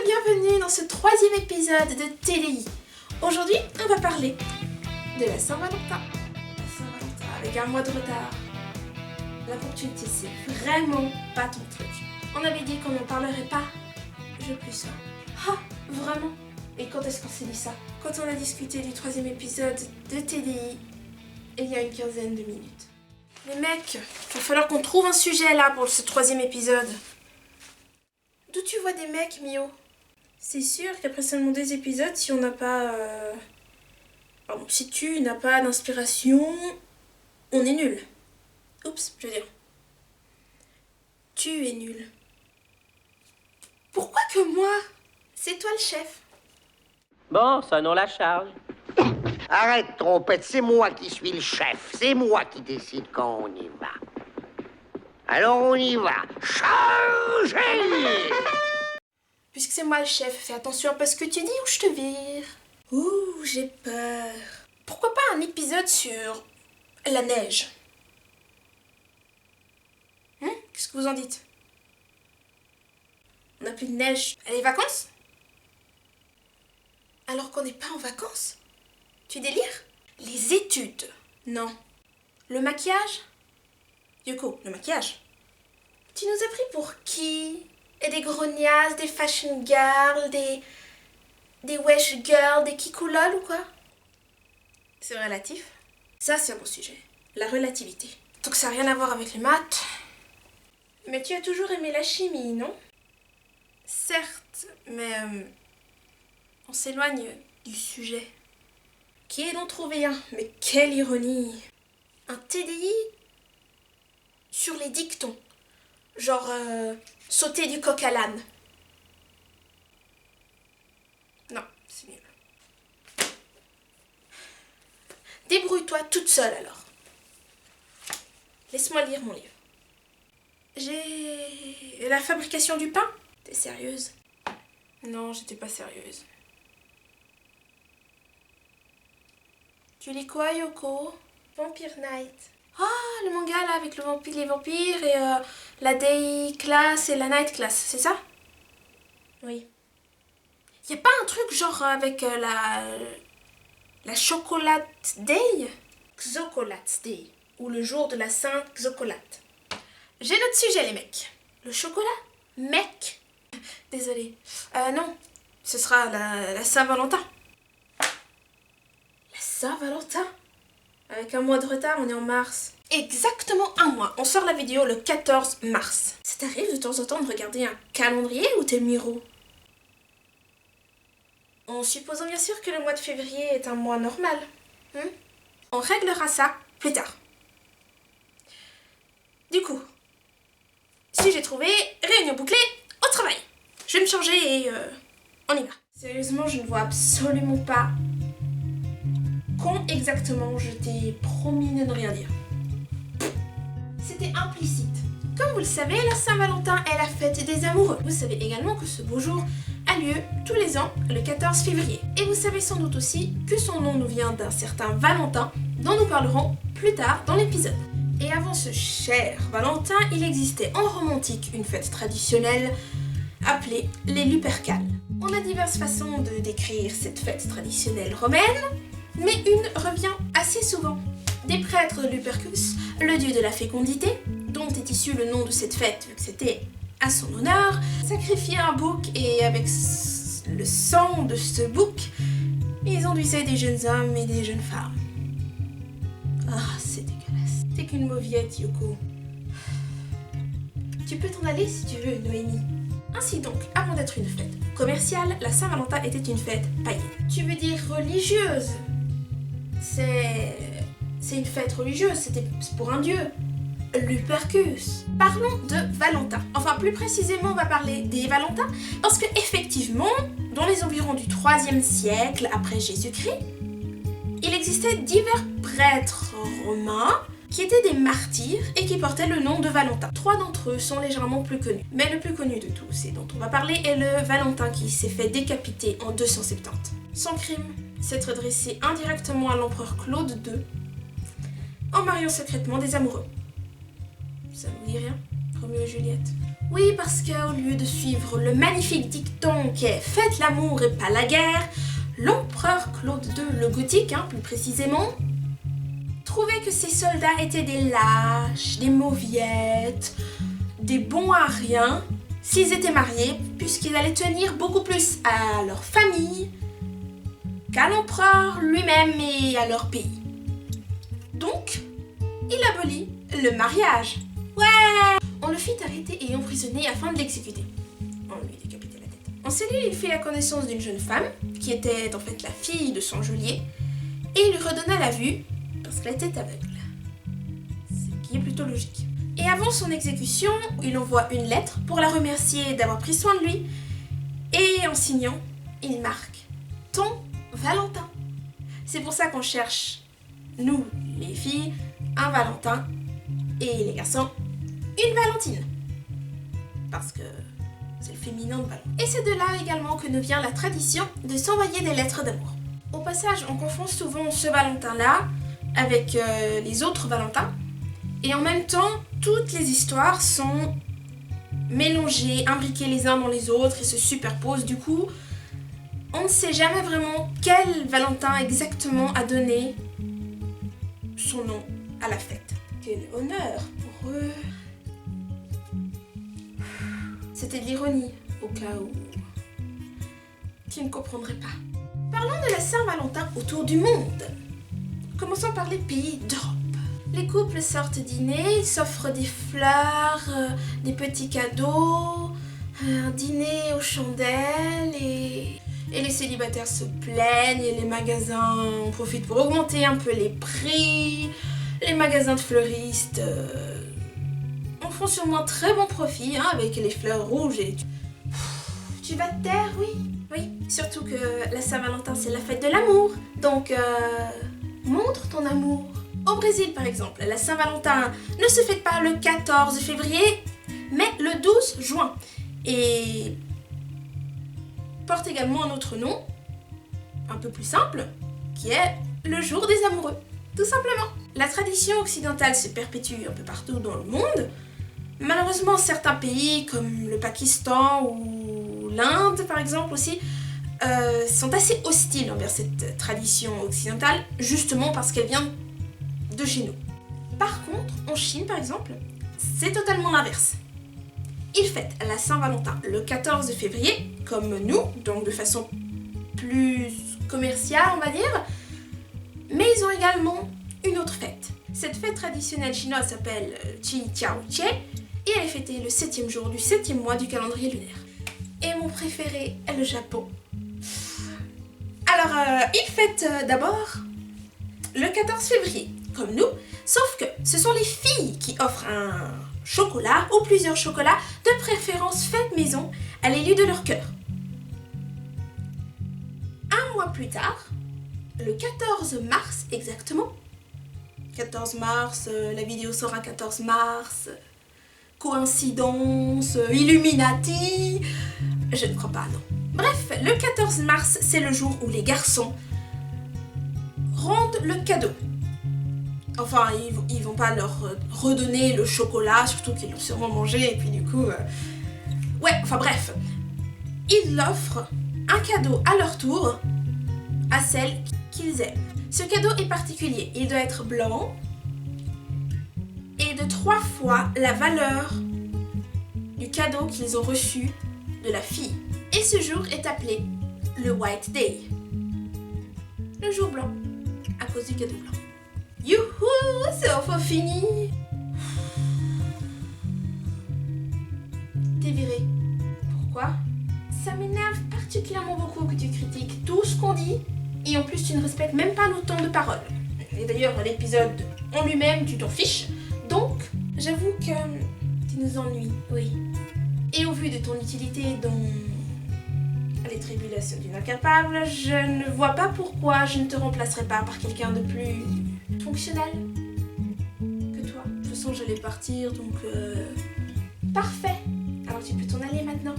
et bienvenue dans ce 3e épisode de TDI. Aujourd'hui, on va parler de la Saint-Valentin. La Saint-Valentin avec un mois de retard. La ponctualité, c'est vraiment pas ton truc. On avait dit qu'on n'en parlerait pas. Je plus ça. Ah, vraiment? Et quand est-ce qu'on s'est dit ça? Quand on a discuté du 3e épisode de TDI, il y a une quinzaine de minutes. Les mecs, il va falloir qu'on trouve un sujet là pour ce 3e épisode. D'où tu vois des mecs, Mio? C'est sûr qu'après seulement 2 épisodes, si on n'a pas... Pardon, si tu n'as pas d'inspiration, on est nul. Oups, je veux dire. Tu es nul. Pourquoi que moi? C'est toi le chef. Bon, sonnons la charge. Arrête, trompette, c'est moi qui suis le chef. C'est moi qui décide quand on y va. Alors on y va. Chargez! Puisque c'est moi le chef, fais attention à pas ce que tu dis ou je te vire. Ouh, j'ai peur. Pourquoi pas un épisode sur la neige? Qu'est-ce que vous en dites? On n'a plus de neige. Les vacances? Alors qu'on n'est pas en vacances? Tu délires? Les études? Non. Le maquillage? Yoko, le maquillage? Tu nous as pris pour qui? Et des grognasses, des fashion girls, des wesh girls, des kikoulol ou quoi? C'est relatif. Ça, c'est un bon sujet. La relativité. Donc ça n'a rien à voir avec les maths. Mais tu as toujours aimé la chimie, non? Certes, mais on s'éloigne du sujet. Qui est d'en trouver un? Mais quelle ironie! Un TDI sur les dictons. Genre, sauter du coq à l'âne. Non, c'est nul. Débrouille-toi toute seule alors. Laisse-moi lire mon livre. J'ai... La fabrication du pain? T'es sérieuse? Non, j'étais pas sérieuse. Tu lis quoi, Yoko? Vampire Night. Ah, le manga là avec les vampires et la day class et la night class, c'est ça? Oui. Y a pas un truc genre avec la chocolate day? Xocolate day. Ou le jour de la Sainte Xocolate. J'ai notre sujet les mecs. Le chocolat? Mec? Désolée. Non, ce sera la Saint-Valentin. La Saint-Valentin? Avec un mois de retard, on est en mars. Exactement un mois. On sort la vidéo le 14 mars. Ça t'arrive de temps en temps de regarder un calendrier ou t'es miro? En supposant bien sûr que le mois de février est un mois normal. On réglera ça plus tard. Du coup, si j'ai trouvé, réunion bouclée, au travail. Je vais me changer et on y va. Sérieusement, je ne vois absolument pas quand exactement je t'ai promis de ne rien dire. C'était implicite. Comme vous le savez, la Saint-Valentin est la fête des amoureux. Vous savez également que ce beau jour a lieu tous les ans le 14 février. Et vous savez sans doute aussi que son nom nous vient d'un certain Valentin dont nous parlerons plus tard dans l'épisode. Et avant ce cher Valentin, il existait en romantique une fête traditionnelle appelée les Lupercales. On a diverses façons de décrire cette fête traditionnelle romaine, mais une revient assez souvent. Des prêtres de Lupercus, le dieu de la fécondité, dont est issu le nom de cette fête vu que c'était à son honneur, sacrifiaient un bouc et avec le sang de ce bouc, ils enduisaient des jeunes hommes et des jeunes femmes. Ah, c'est dégueulasse. T'es qu'une mauviette, Yoko. Tu peux t'en aller si tu veux, Noémie. Ainsi donc, avant d'être une fête commerciale, la Saint-Valentin était une fête païenne. Tu veux dire religieuse? C'est une fête religieuse, c'est pour un dieu. Lupercus. Parlons de Valentin. Enfin, plus précisément, on va parler des Valentins, parce que effectivement, dans les environs du 3e siècle après Jésus-Christ, il existait divers prêtres romains qui étaient des martyrs et qui portaient le nom de Valentin. 3 d'entre eux sont légèrement plus connus. Mais le plus connu de tous et dont on va parler est le Valentin qui s'est fait décapiter en 270. Son crime, s'être dressé indirectement à l'empereur Claude II en mariant secrètement des amoureux. Ça ne vous dit rien? Roméo et Juliette? Oui, parce qu'au lieu de suivre le magnifique dicton qui est « Faites l'amour et pas la guerre », l'empereur Claude II le Gothique, plus précisément, trouvait que ses soldats étaient des lâches, des mauviettes, des bons à rien s'ils étaient mariés, puisqu'ils allaient tenir beaucoup plus à leur famille qu'à l'empereur lui-même et à leur pays. Donc, il abolit le mariage. Ouais! On le fit arrêter et emprisonner afin de l'exécuter. On lui décapitait la tête. En cellule, il fit la connaissance d'une jeune femme, qui était en fait la fille de son geôlier, et il lui redonna la vue, parce qu'elle était aveugle. Ce qui est plutôt logique. Et avant son exécution, il envoie une lettre pour la remercier d'avoir pris soin de lui, et en signant, il marque « Ton Valentin ». C'est pour ça qu'on cherche, nous, les filles, un Valentin, et les garçons, une Valentine. Parce que c'est le féminin de Valentin. Et c'est de là également que nous vient la tradition de s'envoyer des lettres d'amour. Au passage, on confond souvent ce Valentin-là avec les autres Valentins. Et en même temps, toutes les histoires sont mélangées, imbriquées les uns dans les autres et se superposent. Du coup, on ne sait jamais vraiment quel Valentin exactement a donné son nom à la fête. Quel honneur pour eux. C'était de l'ironie, au cas où tu ne comprendrais pas. Parlons de la Saint-Valentin autour du monde. Commençons par les pays d'Europe. Les couples sortent dîner, ils s'offrent des fleurs, des petits cadeaux, un dîner aux chandelles et les célibataires se plaignent et les magasins en profitent pour augmenter un peu les prix. Les magasins de fleuristes en font sûrement un très bon profit avec les fleurs rouges et... Tu vas te taire, oui. Oui, surtout que la Saint-Valentin c'est la fête de l'amour, donc montre ton amour. Au Brésil par exemple, la Saint-Valentin ne se fête pas le 14 février, mais le 12 juin. Et porte également un autre nom, un peu plus simple, qui est le jour des amoureux, tout simplement. La tradition occidentale se perpétue un peu partout dans le monde. Malheureusement, certains pays comme le Pakistan ou l'Inde par exemple aussi sont assez hostiles envers cette tradition occidentale, justement parce qu'elle vient de chez nous. Par contre, en Chine par exemple, c'est totalement l'inverse. Ils fêtent la Saint-Valentin le 14 février, comme nous, donc de façon plus commerciale on va dire, mais ils ont également une autre fête. Cette fête traditionnelle chinoise s'appelle Qi Qiao Che et elle est fêtée le 7e jour du 7e mois du calendrier lunaire. Et mon préféré est le Japon. Alors, ils fêtent d'abord le 14 février, comme nous, sauf que ce sont les filles qui offrent un chocolat ou plusieurs chocolats, de préférence fait maison, à l'élu de leur cœur. Un mois plus tard, le 14 mars exactement, 14 mars, la vidéo sort un 14 mars, coïncidence, Illuminati, je ne crois pas, non. Bref, le 14 mars, c'est le jour où les garçons rendent le cadeau. Enfin, ils vont pas leur redonner le chocolat, surtout qu'ils l'ont sûrement mangé, et puis du coup... Ouais, enfin bref. Ils offrent un cadeau à leur tour à celle qu'ils aiment. Ce cadeau est particulier, il doit être blanc et de 3 fois la valeur du cadeau qu'ils ont reçu de la fille. Et ce jour est appelé le White Day, le jour blanc, à cause du cadeau blanc. Youhou, c'est enfin fini. T'es viré. Pourquoi? Ça m'énerve particulièrement beaucoup que tu critiques tout ce qu'on dit et en plus tu ne respectes même pas nos temps de parole. Et d'ailleurs, l'épisode en lui-même, tu t'en fiches. Donc, j'avoue que tu nous ennuies, oui. Et au vu de ton utilité dans les tribulations d'une incapable, je ne vois pas pourquoi je ne te remplacerai pas par quelqu'un de plus fonctionnel que toi. De toute façon, j'allais partir, donc parfait. Alors tu peux t'en aller maintenant.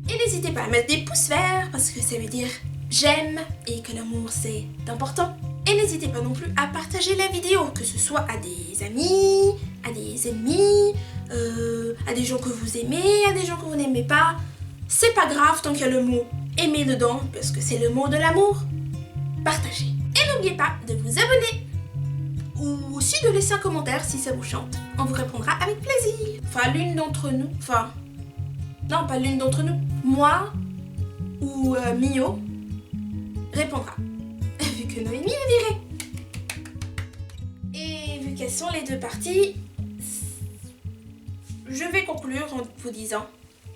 Et n'hésitez pas à mettre des pouces verts parce que ça veut dire j'aime et que l'amour c'est important. Et n'hésitez pas non plus à partager la vidéo, que ce soit à des amis, à des ennemis, à des gens que vous aimez, à des gens que vous n'aimez pas. C'est pas grave tant qu'il y a le mot aimer dedans, parce que c'est le mot de l'amour. Partagez. Et n'oubliez pas de vous abonner. Ou aussi de laisser un commentaire si ça vous chante. On vous répondra avec plaisir. Enfin, l'une d'entre nous. Enfin, non, pas l'une d'entre nous. Moi ou Mio répondra. Vu que Noémie est virée. Et vu qu'elles sont les deux parties, je vais conclure en vous disant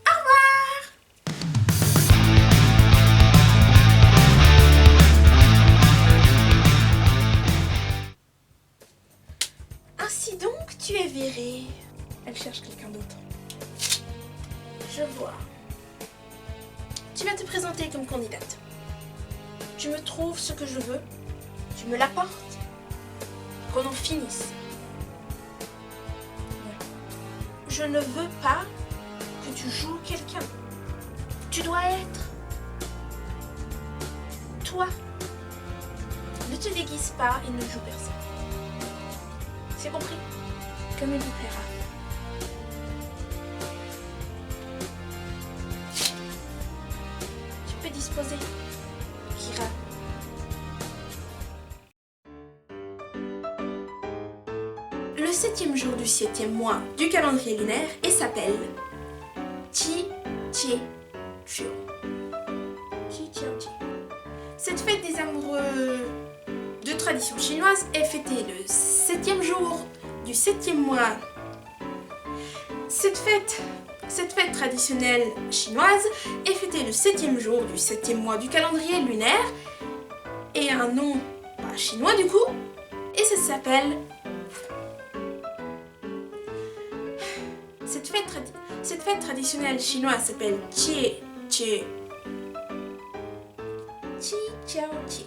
au revoir. Ainsi donc, tu es virée. Elle cherche quelqu'un d'autre. Je vois. Tu vas te présenter comme candidate. Tu me trouves ce que je veux. Tu me l'apportes. Qu'on en finisse. Je ne veux pas que tu joues quelqu'un. Tu dois être toi. Ne te déguise pas et ne joue personne. C'est compris? Comme il vous plaira. Tu peux disposer, Kira. Le 7e jour du 7e mois du calendrier lunaire et s'appelle Qi-Jie Qiu. Qi-Jie. Cette fête des amoureux de tradition chinoise est fêtée le 7e jour du 7e mois. Cette fête traditionnelle chinoise est fêtée le 7e jour du 7e mois du calendrier lunaire et a un nom chinois du coup, et ça s'appelle... Cette fête traditionnelle chinoise s'appelle Qi Qiao Qi.